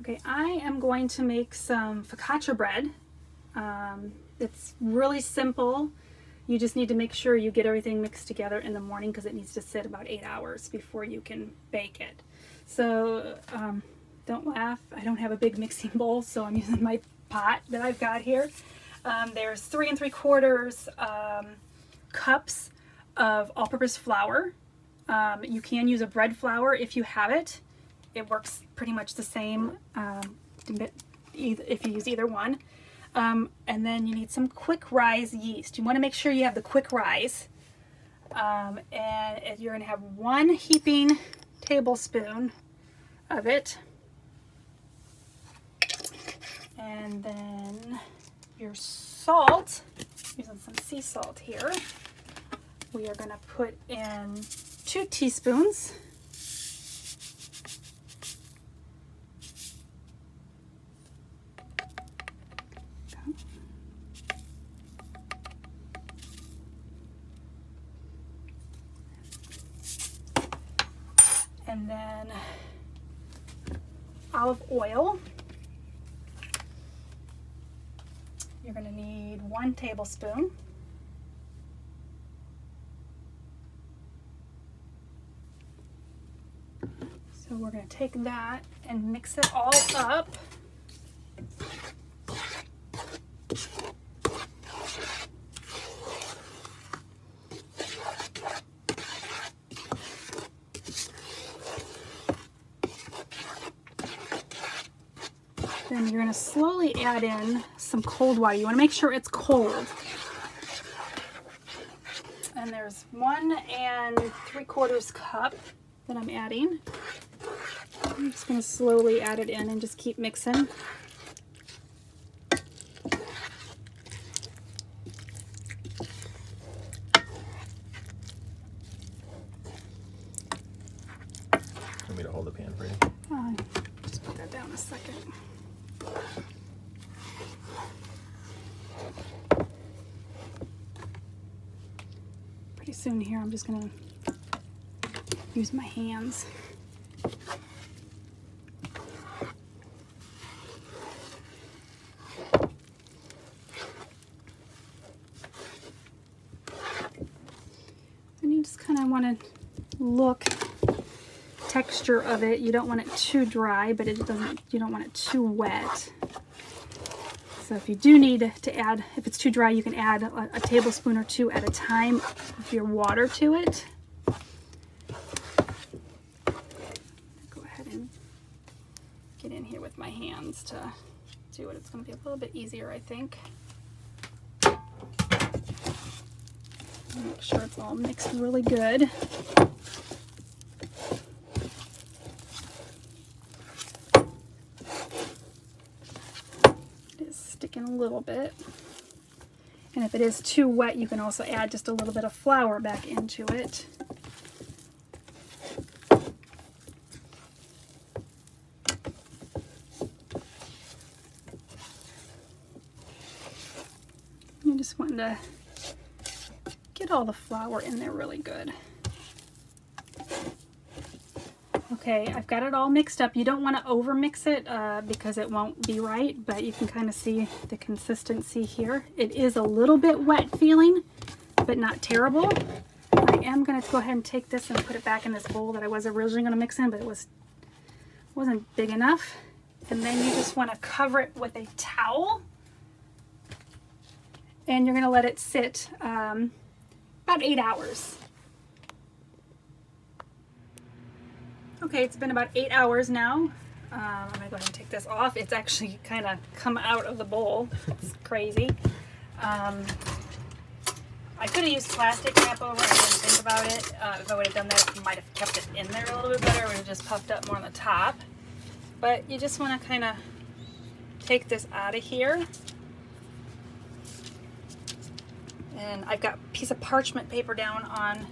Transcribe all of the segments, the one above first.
Okay, I am going to make some focaccia bread. It's really simple. You just need to make sure you get everything mixed together in the morning because it needs to sit about 8 hours before you can bake it. So don't laugh, I don't have a big mixing bowl, so I'm using my pot that I've got here. There's 3 3/4 cups of all-purpose flour. You can use a bread flour if you have it. It works pretty much the same if you use either one. And then you need some quick rise yeast. You want to make sure you have the quick rise. And you're going to have 1 heaping tablespoon of it. And then your salt, using some sea salt here, we are going to put in 2 teaspoons. And then olive oil. You're going to need 1 tablespoon. So we're going to take that and mix it all up. Then you're going to slowly add in some cold water. You want to make sure it's cold. And there's 1 3/4 cup that I'm adding. I'm just going to slowly add it in and just keep mixing. Want me to hold the pan for you? Just put that down a second. Pretty soon here I'm just going to use my hands. And you just kind of want to look texture of it. You don't want it too dry, but you don't want it too wet. So if you do need to add, if it's too dry, you can add a tablespoon or 2 at a time of your water to it. Go ahead and get in here with my hands to do it. It's going to be a little bit easier, I think. Make sure it's all mixed really good. Sticking a little bit, and if it is too wet you can also add just a little bit of flour back into it. You just want to get all the flour in there really good. Okay, I've got it all mixed up. You don't want to over mix it because it won't be right, but you can kind of see the consistency here. It is a little bit wet feeling, but not terrible. I am going to go ahead and take this and put it back in this bowl that I was originally going to mix in, but it wasn't big enough. And then you just want to cover it with a towel, and you're going to let it sit about 8 hours. Okay, it's been about 8 hours now. I'm going to go ahead and take this off. It's actually kind of come out of the bowl. It's crazy. I could have used plastic wrap over it. I didn't think about it. If I would have done that, I might have kept it in there a little bit better. It would have just puffed up more on the top. But you just want to kind of take this out of here. And I've got a piece of parchment paper down on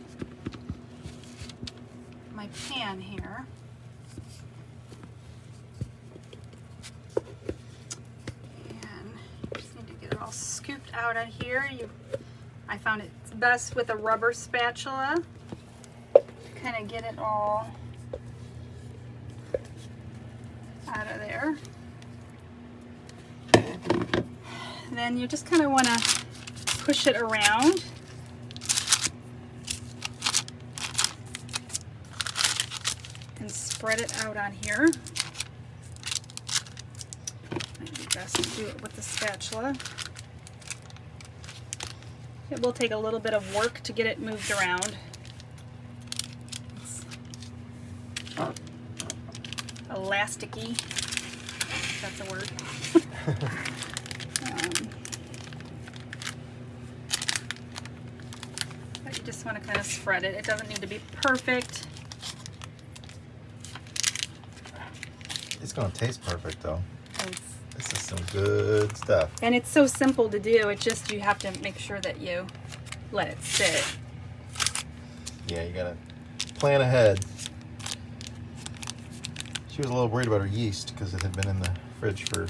my pan here. And just need to get it all scooped out of here. I found it's best with a rubber spatula to kind of get it all out of there. Then you just kind of want to push it around. And spread it out on here. Might be best to do it with the spatula. It will take a little bit of work to get it moved around. It's elasticy, if that's a word. But you just want to kind of spread it. It doesn't need to be perfect. It's gonna taste perfect though. This is some good stuff. And it's so simple to do. It's just you have to make sure that you let it sit. Yeah, you gotta plan ahead. She was a little worried about her yeast because it had been in the fridge for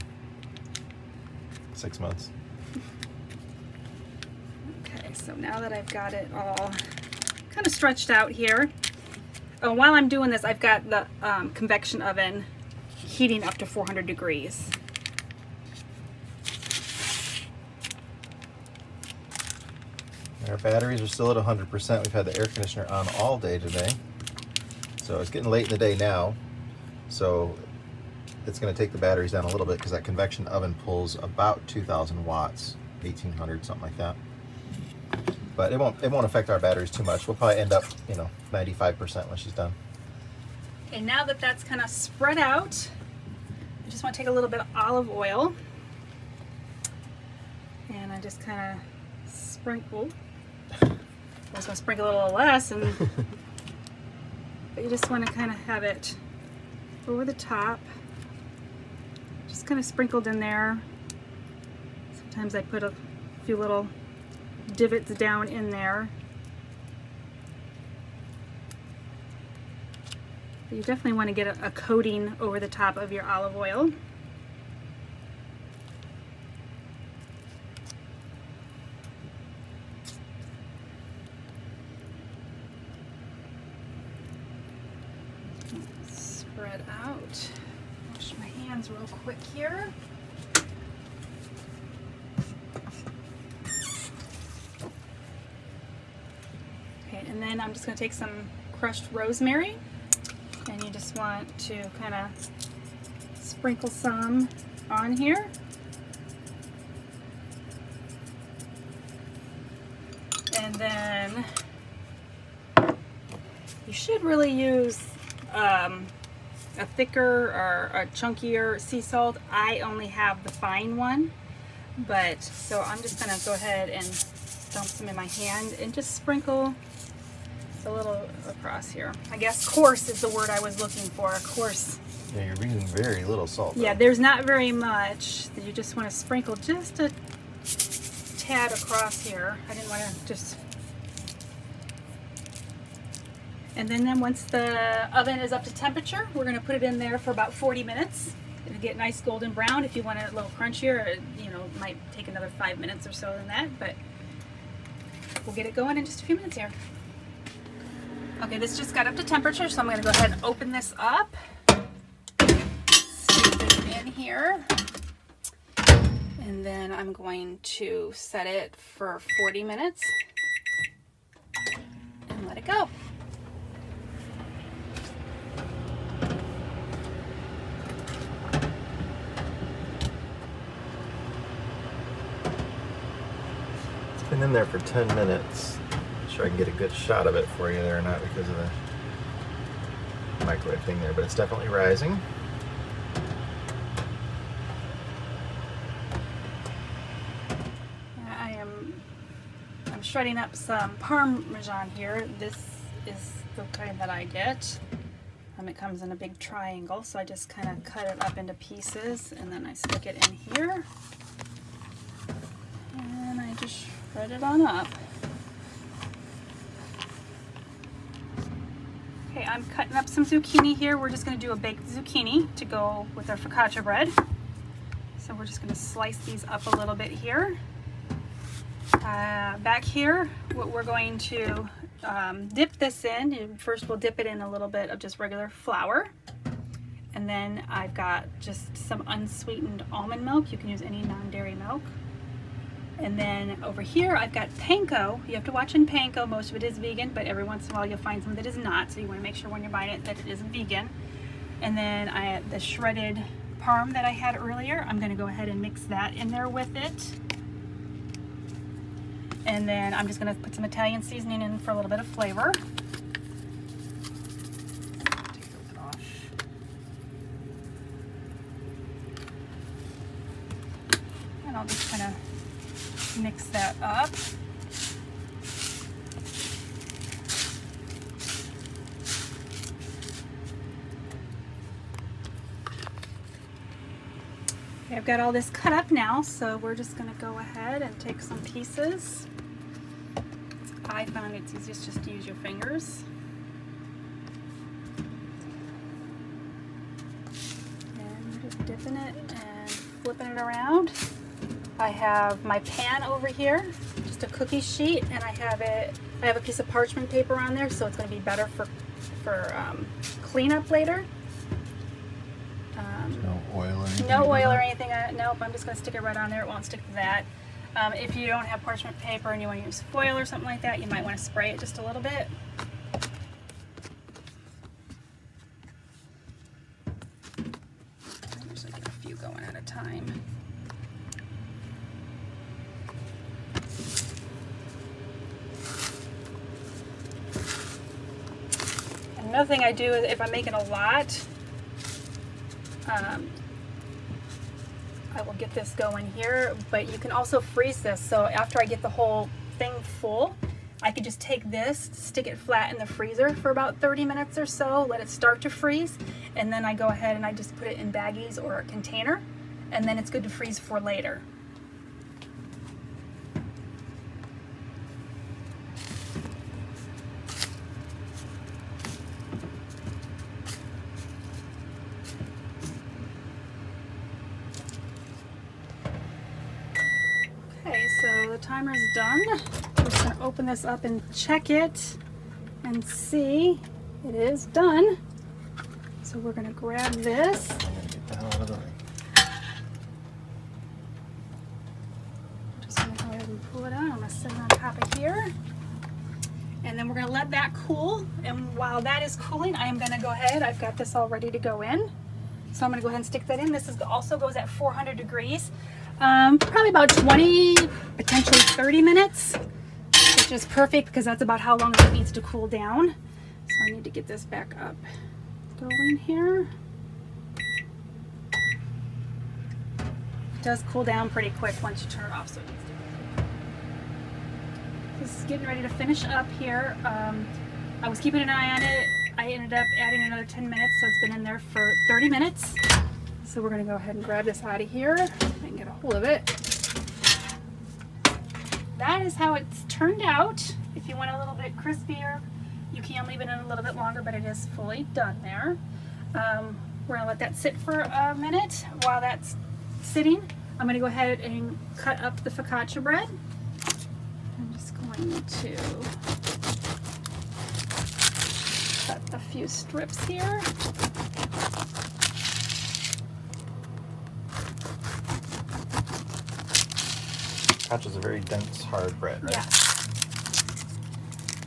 6 months. Okay, so now that I've got it all kind of stretched out here. Oh, while I'm doing this, I've got the convection oven heating up to 400 degrees. Our batteries are still at 100%. We've had the air conditioner on all day today. So it's getting late in the day now. So it's going to take the batteries down a little bit because that convection oven pulls about 2,000 watts, 1,800, something like that. But it won't affect our batteries too much. We'll probably end up, 95% when she's done. And now that that's kind of spread out, I just want to take a little bit of olive oil. And I just kind of sprinkle. I was going to sprinkle a little less, but you just want to kind of have it over the top. Just kind of sprinkled in there. Sometimes I put a few little divots down in there. But you definitely want to get a coating over the top of your olive oil. Spread out. Wash my hands real quick here. Okay, and then I'm just going to take some crushed rosemary, and you just want to kind of sprinkle some on here. And then you should really use a thicker or a chunkier sea salt. I only have the fine one, but so I'm just gonna go ahead and dump some in my hand and just sprinkle a little across here. I guess coarse is the word I was looking for. Coarse. Yeah, you're using very little salt. Yeah, there's not very much. You just want to sprinkle just a tad across here. I didn't want to just. And then once the oven is up to temperature, we're going to put it in there for about 40 minutes. It'll get nice golden brown. If you want it a little crunchier, it might take another 5 minutes or so than that, but we'll get it going in just a few minutes here. Okay, this just got up to temperature, so I'm going to go ahead and open this up. Stick it in here. And then I'm going to set it for 40 minutes and let it go. Been in there for 10 minutes. Not sure I can get a good shot of it for you there or not because of the microwave thing there, but it's definitely rising. I'm shredding up some Parmesan here. This is the kind that I get. It comes in a big triangle, so I just kind of cut it up into pieces and then I stick it in here. And I just shred it on up. Okay, I'm cutting up some zucchini here. We're just going to do a baked zucchini to go with our focaccia bread. So we're just going to slice these up a little bit here. Back here, what we're going to dip this in, and first we'll dip it in a little bit of just regular flour. And then I've got just some unsweetened almond milk. You can use any non-dairy milk. And then over here I've got panko. You have to watch in panko. Most of it is vegan, but every once in a while you'll find some that is not. So you want to make sure when you're buying it that it is vegan. And then I have the shredded parm that I had earlier. I'm going to go ahead and mix that in there with it. And then I'm just going to put some Italian seasoning in for a little bit of flavor. Take the lid off. And I'll just kind of mix that up. Okay, I've got all this cut up now, so we're just going to go ahead and take some pieces. I found it's easiest just to use your fingers. And just dipping it and flipping it around. I have my pan over here, just a cookie sheet, and I have a piece of parchment paper on there, so it's going to be better for cleanup later. No oil or anything? No oil or anything. Nope, I'm just going to stick it right on there. It won't stick to that. If you don't have parchment paper and you want to use foil or something like that, you might want to spray it just a little bit. I usually get a few going at a time. Another thing I do is if I'm making a lot, I will get this going here, but you can also freeze this. So after I get the whole thing full, I could just take this, stick it flat in the freezer for about 30 minutes or so, let it start to freeze, and then I go ahead and I just put it in baggies or a container, and then it's good to freeze for later. Okay, so the timer's done. I'm just going to open this up and check it and see it is done. So we're going to grab this. I'm going to get the hell out of the way. Just going to go ahead and pull it out. I'm going to set it on top of here. And then we're going to let that cool. And while that is cooling, I am going to go ahead. I've got this all ready to go in. So I'm going to go ahead and stick that in. This is also goes at 400 degrees. Probably about 20, potentially 30 minutes, which is perfect because that's about how long it needs to cool down. So I need to get this back up going here. It does cool down pretty quick once you turn it off, so it needs to. This is getting ready to finish up here. I was keeping an eye on it. I ended up adding another 10 minutes, so it's been in there for 30 minutes. So we're going to go ahead and grab this out of here and get a hold of it. That is how it's turned out. If you want a little bit crispier, you can leave it in a little bit longer, but it is fully done there. We're going to let that sit for a minute. While that's sitting, I'm going to go ahead and cut up the focaccia bread. I'm just going to cut a few strips here. Focaccia is a very dense, hard bread, right? Yes.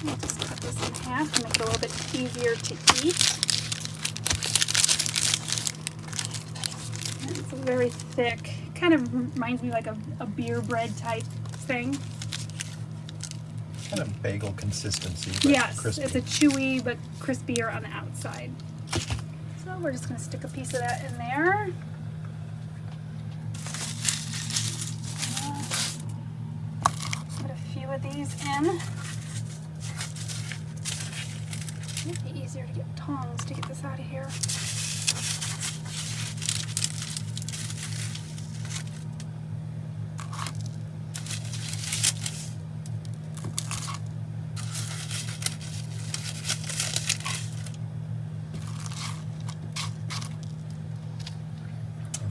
I'll just cut this in half to make it a little bit easier to eat. And it's very thick. Kind of reminds me like a beer bread type thing. Kind of bagel consistency, but Yes, crispy. it's a chewy but crispier on the outside. So we're just going to stick a piece of that in there. Put a few of these in. It'd be easier to get tongs to get this out of here.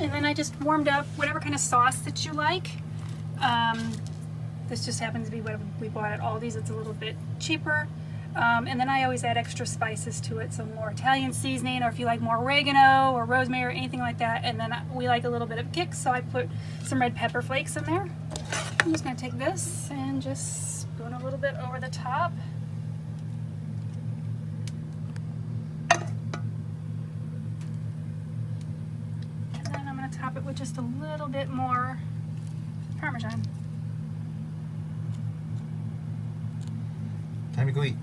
And then I just warmed up whatever kind of sauce that you like. This just happens to be what we bought at Aldi's. It's a little bit cheaper. And then I always add extra spices to it, some more Italian seasoning, or if you like more oregano or rosemary or anything like that. And then we like a little bit of kick, so I put some red pepper flakes in there. I'm just going to take this and just spoon a little bit over the top. And then I'm going to top it with just a little bit more Parmesan. Time to go eat.